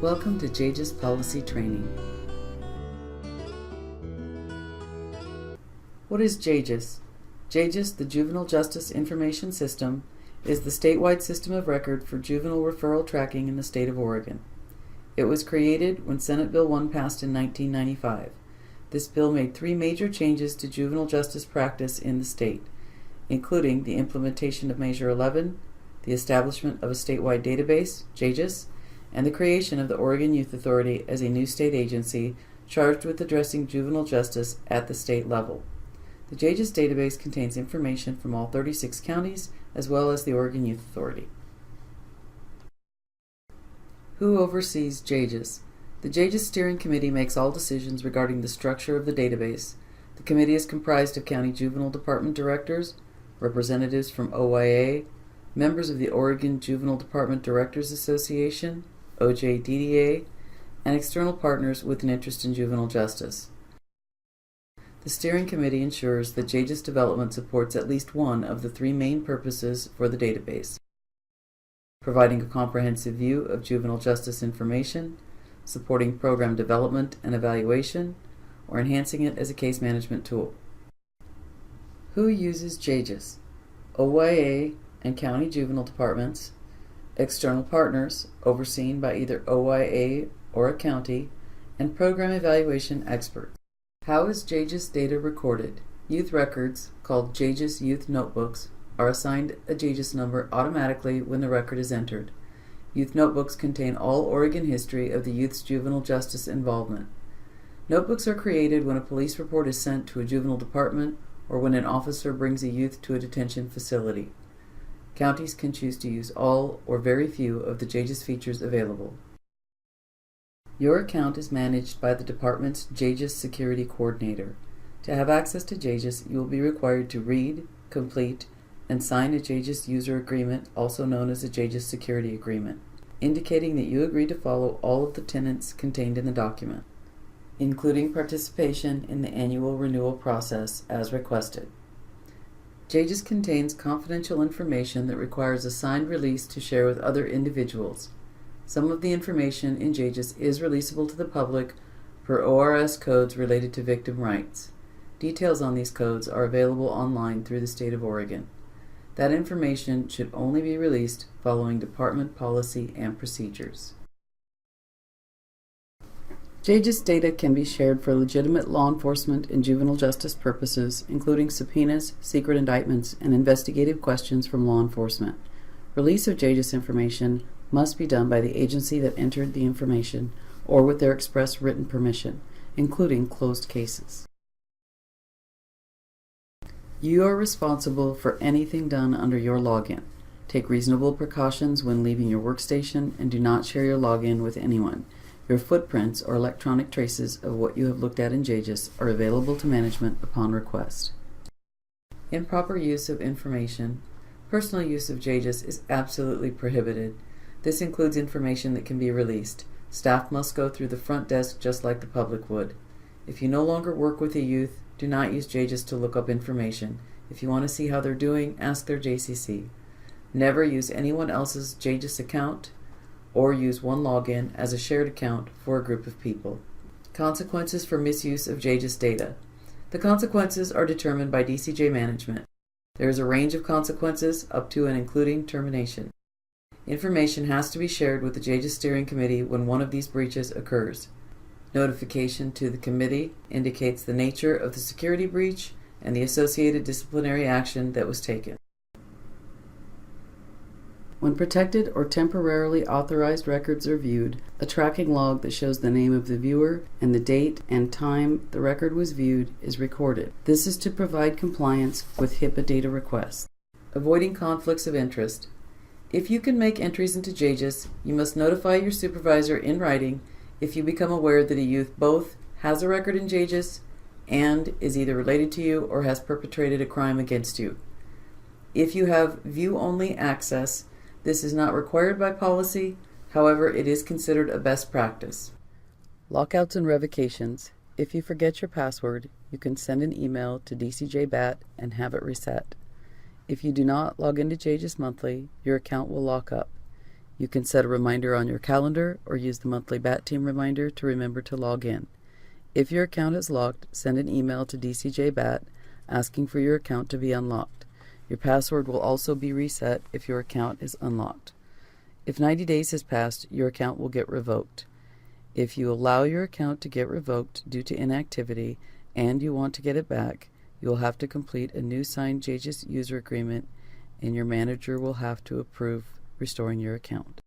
Welcome to JJIS Policy Training. What is JJIS? JJIS, the Juvenile Justice Information System, is the statewide system of record for juvenile referral tracking in the state of Oregon. It was created when Senate Bill 1 passed in 1995. This bill made three major changes to juvenile justice practice in the state, including the implementation of Measure 11, the establishment of a statewide database, JJIS, and the creation of the Oregon Youth Authority as a new state agency charged with addressing juvenile justice at the state level. The JJIS database contains information from all 36 counties as well as the Oregon Youth Authority. Who oversees JJIS? The JJIS Steering Committee makes all decisions regarding the structure of the database. The committee is comprised of county juvenile department directors, representatives from OYA, members of the Oregon Juvenile Department Directors Association, OJDDA, and external partners with an interest in juvenile justice. The steering committee ensures that JJIS development supports at least one of the three main purposes for the database: providing a comprehensive view of juvenile justice information, supporting program development and evaluation, or enhancing it as a case management tool. Who uses JJIS? OYA and county juvenile departments, external partners overseen by either OYA or a county, and program evaluation experts. How is JJIS data recorded? Youth records, called JJIS Youth Notebooks, are assigned a JJIS number automatically when the record is entered. Youth notebooks contain all Oregon history of the youth's juvenile justice involvement. Notebooks are created when a police report is sent to a juvenile department or when an officer brings a youth to a detention facility. Counties can choose to use all or very few of the JJIS features available. Your account is managed by the department's JJIS Security Coordinator. To have access to JJIS, you will be required to read, complete, and sign a JJIS User Agreement, also known as a JJIS Security Agreement, indicating that you agree to follow all of the tenets contained in the document, including participation in the annual renewal process as requested. JJIS contains confidential information that requires a signed release to share with other individuals. Some of the information in JJIS is releasable to the public per ORS codes related to victim rights. Details on these codes are available online through the state of Oregon. That information should only be released following department policy and procedures. JJIS data can be shared for legitimate law enforcement and juvenile justice purposes, including subpoenas, secret indictments, and investigative questions from law enforcement. Release of JJIS information must be done by the agency that entered the information or with their express written permission, including closed cases. You are responsible for anything done under your login. Take reasonable precautions when leaving your workstation and do not share your login with anyone. Your footprints or electronic traces of what you have looked at in JJIS are available to management upon request. Improper use of information. Personal use of JJIS is absolutely prohibited. This includes information that can be released. Staff must go through the front desk just like the public would. If you no longer work with a youth, do not use JJIS to look up information. If you want to see how they're doing, ask their JCC. Never use anyone else's JJIS account or use one login as a shared account for a group of people. Consequences for misuse of JJIS data. The consequences are determined by DCJ management. There is a range of consequences up to and including termination. Information has to be shared with the JJIS Steering Committee when one of these breaches occurs. Notification to the committee indicates the nature of the security breach and the associated disciplinary action that was taken. When protected or temporarily authorized records are viewed, a tracking log that shows the name of the viewer and the date and time the record was viewed is recorded. This is to provide compliance with HIPAA data requests. Avoiding conflicts of interest. If you can make entries into JJIS, you must notify your supervisor in writing if you become aware that a youth both has a record in JJIS and is either related to you or has perpetrated a crime against you. If you have view-only access, this is not required by policy, however, it is considered a best practice. Lockouts and revocations. If you forget your password, you can send an email to DCJ BAT and have it reset. If you do not log into JJIS monthly, your account will lock up. You can set a reminder on your calendar or use the monthly BAT team reminder to remember to log in. If your account is locked, send an email to DCJ BAT asking for your account to be unlocked. Your password will also be reset if your account is unlocked. If 90 days has passed, your account will get revoked. If you allow your account to get revoked due to inactivity and you want to get it back, you will have to complete a new signed JJIS user agreement, and your manager will have to approve restoring your account.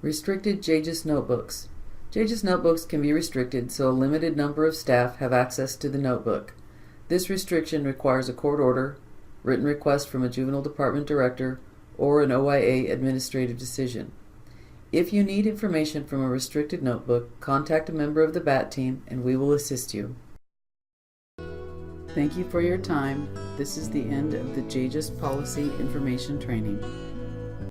Restricted JJIS notebooks. JJIS notebooks can be restricted so a limited number of staff have access to the notebook. This restriction requires a court order, written request from a juvenile department director, or an OIA administrative decision. If you need information from a restricted notebook, contact a member of the BAT team and we will assist you. Thank you for your time. This is the end of the JJIS Policy Information Training.